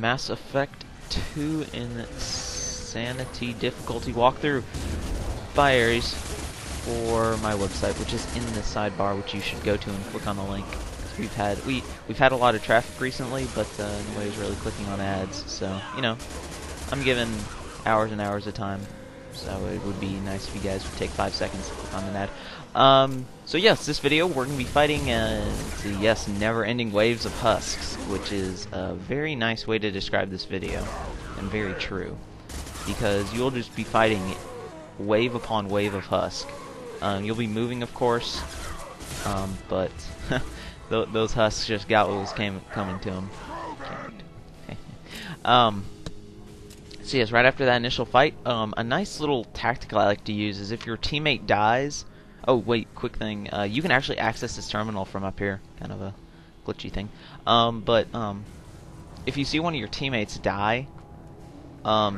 Mass Effect 2 Insanity difficulty walkthrough by Ares for my website, which is in the sidebar, which you should go to and click on the link. We've had a lot of traffic recently, but nobody's really clicking on ads, so you know, I'm given hours and hours of time, so it would be nice if you guys would take 5 seconds to click on an ad. So yes, this video we're going to be fighting never-ending waves of Husks, which is a very nice way to describe this video, and very true, because you'll just be fighting wave upon wave of Husk. You'll be moving, of course, but those Husks just got what was coming to them. So yes, right after that initial fight, a nice little tactic I like to use is if your teammate dies. Oh wait, quick thing. You can actually access this terminal from up here. Kind of a glitchy thing. If you see one of your teammates die,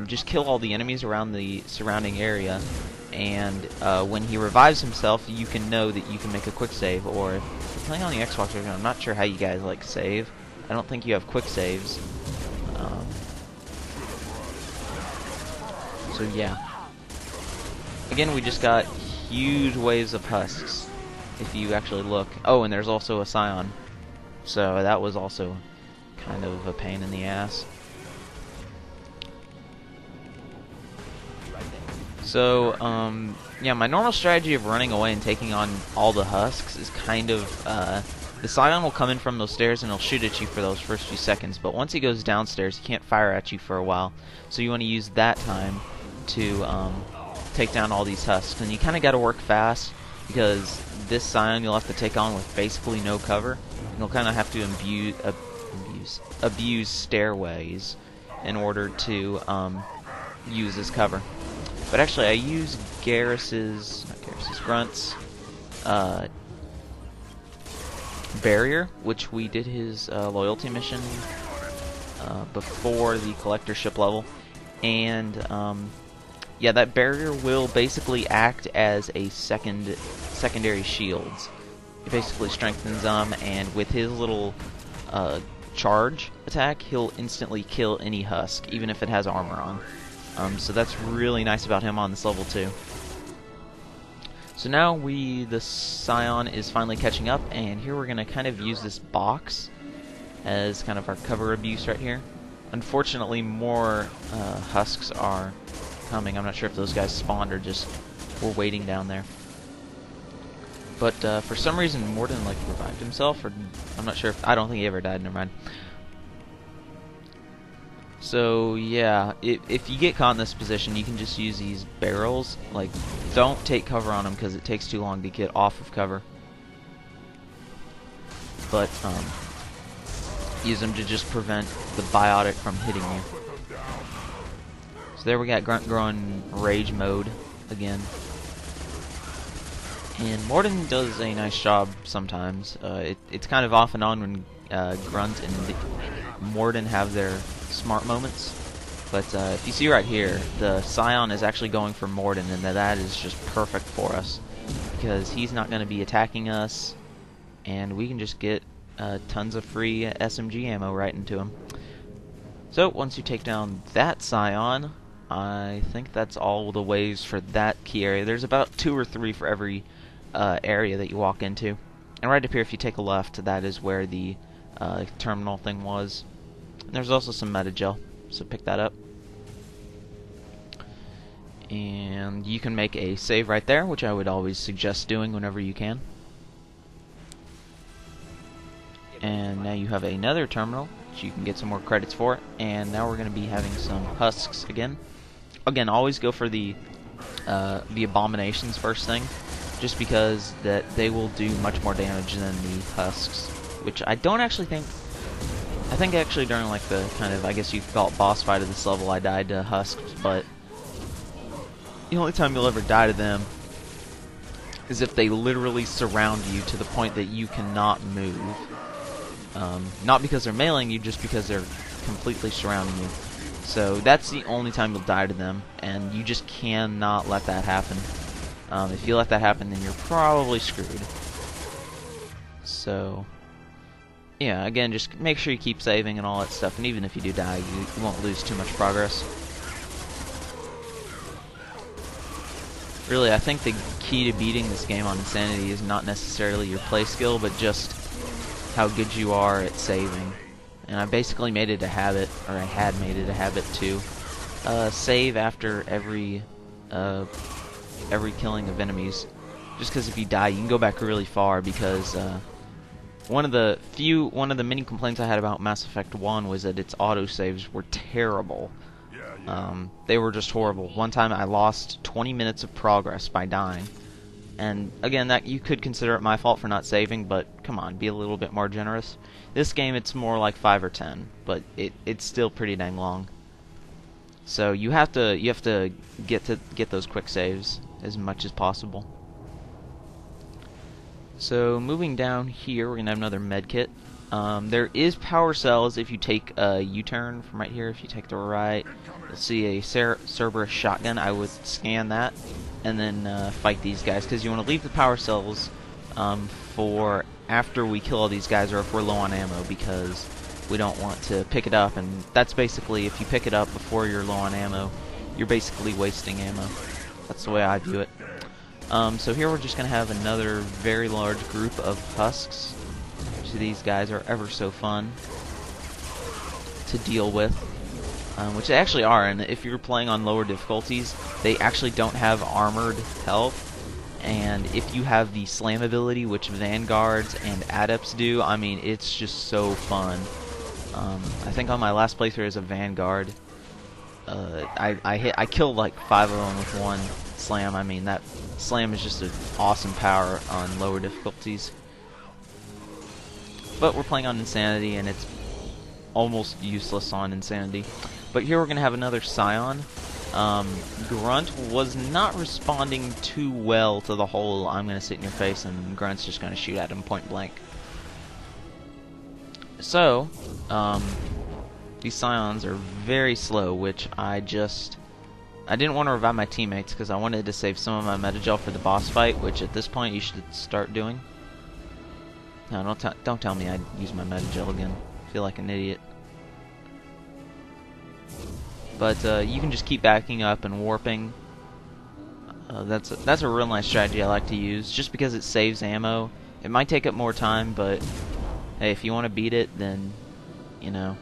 just kill all the enemies around the surrounding area, and when he revives himself, you can know that you can make a quick save. Or if you're playing on the Xbox version, I'm not sure how you guys like save. I don't think you have quick saves. So yeah. Again, we just got huge waves of Husks, if you actually look. Oh, and there's also a Scion. So that was also kind of a pain in the ass. So, yeah, my normal strategy of running away and taking on all the Husks is kind of, the Scion will come in from those stairs and he'll shoot at you for those first few seconds, but once he goes downstairs, he can't fire at you for a while. So you want to use that time to, take down all these Husks. And you kind of got to work fast, because this Scion you'll have to take on with basically no cover. And you'll kind of have to abuse stairways in order to, use as cover. But actually, I use Grunt's barrier, which we did his loyalty mission before the collector ship level, and yeah, that barrier will basically act as a secondary shields. It basically strengthens them, and with his little charge attack, he'll instantly kill any Husk, even if it has armor on. So that's really nice about him on this level too. So now the Scion is finally catching up, and here we're going to kind of use this box as kind of our cover abuse right here. Unfortunately, more Husks are coming. I'm not sure if those guys spawned or just were waiting down there. But for some reason, Morden like revived himself, or I'm not sure if, I don't think he ever died. Never mind. So yeah, if you get caught in this position, you can just use these barrels. Like, don't take cover on them because it takes too long to get off of cover. But use them to just prevent the biotic from hitting you. So there we got Grunt growing rage mode again. And Morden does a nice job sometimes. It's kind of off and on when Grunt and Morden have their smart moments, but if you see right here, the Scion is actually going for Morden, and that is just perfect for us, because he's not going to be attacking us, and we can just get tons of free SMG ammo right into him. So once you take down that Scion, I think that's all the waves for that key area. There's about 2 or 3 for every area that you walk into, and right up here, if you take a left, that is where the terminal thing was. And there's also some metagel, so pick that up. And you can make a save right there, which I would always suggest doing whenever you can. And now you have another terminal, which you can get some more credits for. And now we're going to be having some Husks again. Again, always go for the abominations first thing, just because that they will do much more damage than the Husks, which I don't actually think. I think actually during like the kind of, I guess you could call it boss fight of this level, I died to Husks, but the only time you'll ever die to them is if they literally surround you to the point that you cannot move. Not because they're mailing you, just because they're completely surrounding you. So that's the only time you'll die to them, and you just cannot let that happen. If you let that happen, then you're probably screwed. So yeah, again, just make sure you keep saving and all that stuff, and even if you do die, you won't lose too much progress. Really, I think the key to beating this game on Insanity is not necessarily your play skill, but just how good you are at saving. And I basically made it a habit, or I had made it a habit to save after every killing of enemies. Just because if you die, you can go back really far. Because one of the many complaints I had about Mass Effect 1 was that its autosaves were terrible. They were just horrible. One time I lost 20 minutes of progress by dying. And again, that you could consider it my fault for not saving, but come on, be a little bit more generous. This game, it's more like 5 or 10, but it's still pretty dang long. So you have to get those quick saves as much as possible. So moving down here, we're gonna have another med kit. There is power cells if you take a U-turn from right here. If you take the right, you'll see a Cerberus shotgun. I would scan that and then fight these guys, because you want to leave the power cells for after we kill all these guys, or if we're low on ammo, because we don't want to pick it up. And that's basically, if you pick it up before you're low on ammo, you're basically wasting ammo. That's the way I view it. So here we're just going to have another very large group of Husks. So these guys are ever so fun to deal with, which they actually are. And if you're playing on lower difficulties, they actually don't have armored health. And if you have the slam ability, which Vanguards and Adepts do, I mean, it's just so fun. I think on my last playthrough as a Vanguard, I killed like 5 of them with one slam. I mean, that slam is just an awesome power on lower difficulties. But we're playing on Insanity, and it's almost useless on Insanity. But here we're going to have another Scion. Grunt was not responding too well to the whole I'm going to sit in your face and Grunt's just going to shoot at him point blank. So, these Scions are very slow, which I didn't want to revive my teammates because I wanted to save some of my metagel for the boss fight, which at this point you should start doing. No, don't tell me I'd use my metagel again. I feel like an idiot. But you can just keep backing up and warping. That's a real nice strategy I like to use, just because it saves ammo. It might take up more time, but hey, if you want to beat it, then you know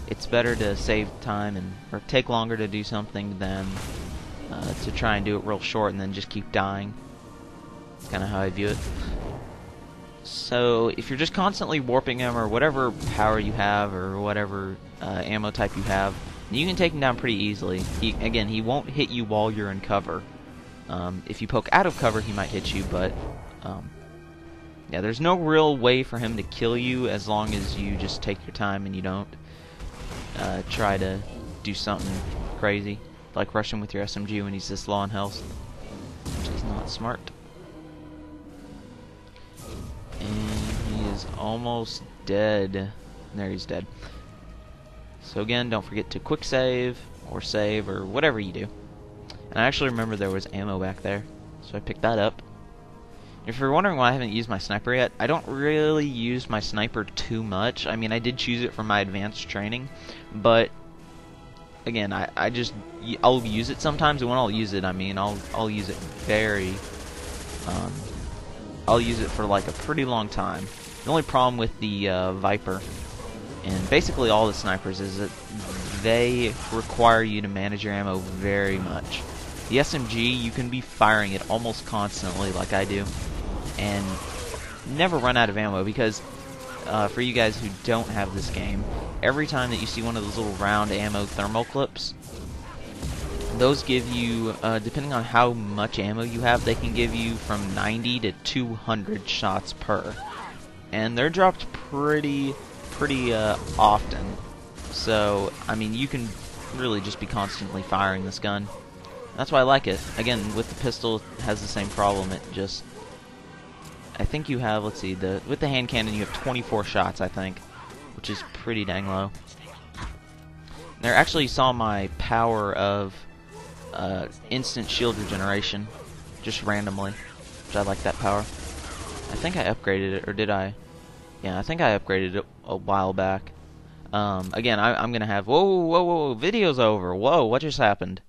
it's better to save time or take longer to do something than to try and do it real short and then just keep dying. That's kind of how I view it. So if you're just constantly warping him, or whatever power you have, or whatever ammo type you have, you can take him down pretty easily. He won't hit you while you're in cover. If you poke out of cover, he might hit you, but yeah, there's no real way for him to kill you as long as you just take your time and you don't try to do something crazy, like rush him with your SMG when he's this low on health, which is not smart. And he is almost dead. There, he's dead. So again, don't forget to quick save or whatever you do. And I actually remember there was ammo back there, so I picked that up. If you're wondering why I haven't used my sniper yet, I don't really use my sniper too much. I mean, I did choose it for my advanced training, but again, I'll use it sometimes, and when I'll use it, I mean, I'll use it I'll use it for like a pretty long time. The only problem with the Viper and basically all the snipers is that they require you to manage your ammo very much. The SMG, you can be firing it almost constantly like I do and never run out of ammo, because for you guys who don't have this game, every time that you see one of those little round ammo thermal clips, those give you, depending on how much ammo you have, they can give you from 90 to 200 shots per. And they're dropped pretty often. So, I mean, you can really just be constantly firing this gun. That's why I like it. Again, with the pistol, it has the same problem. It just, I think you have, let's see, with the hand cannon you have 24 shots, I think, which is pretty dang low. And there, actually saw my power of instant shield regeneration, just randomly, which I like that power. I think I upgraded it, or did I? Yeah, I think I upgraded it a while back. Again, I'm gonna have... Whoa, whoa, whoa, video's over. Whoa, what just happened?